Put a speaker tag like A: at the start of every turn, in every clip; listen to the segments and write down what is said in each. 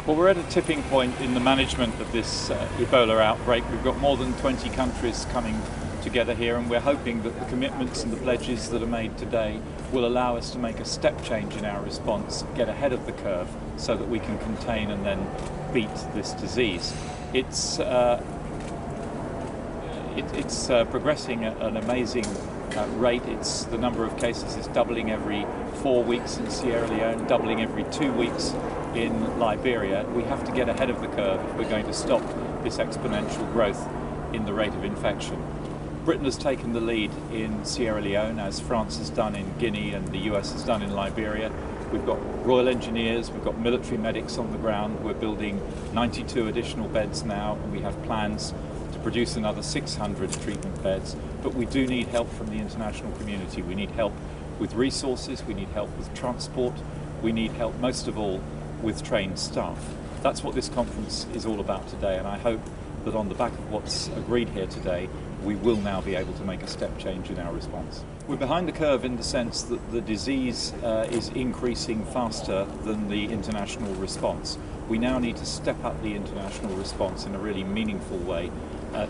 A: Well, we're at a tipping point in the management of this Ebola outbreak. We've got more than 20 countries coming together here, and we're hoping that the commitments and the pledges that are made today will allow us to make a step change in our response, get ahead of the curve so that we can contain and then beat this disease. It's progressing at an amazing rate. The number of cases is doubling every 4 weeks in Sierra Leone, doubling every 2 weeks in Liberia. We have to get ahead of the curve if we're going to stop this exponential growth in the rate of infection. Britain has taken the lead in Sierra Leone, as France has done in Guinea and the US has done in Liberia. We've got Royal Engineers, we've got military medics on the ground. We're building 92 additional beds now, and we have plans to produce another 600 treatment beds. But we do need help from the international community. We need help with resources, we need help with transport, we need help most of all with trained staff. That's what this conference is all about today, and I hope that on the back of what's agreed here today, we will now be able to make a step change in our response. We're behind the curve in the sense that the disease is increasing faster than the international response. We now need to step up the international response in a really meaningful way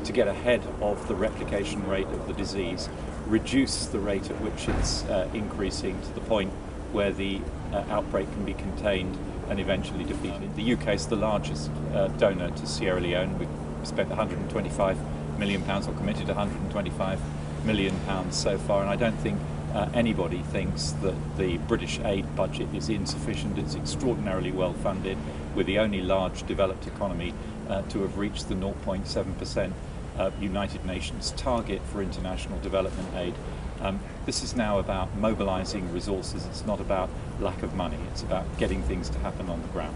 A: to get ahead of the replication rate of the disease, reduce the rate at which it's increasing to the point where the outbreak can be contained and eventually defeated. The UK is the largest donor to Sierra Leone. We've spent £125 million, or committed £125 million so far, and I don't think anybody thinks that the British aid budget is insufficient. It's extraordinarily well funded. We're the only large developed economy to have reached the 0.7% United Nations target for international development aid. This is now about mobilising resources. It's not about lack of money. It's about getting things to happen on the ground.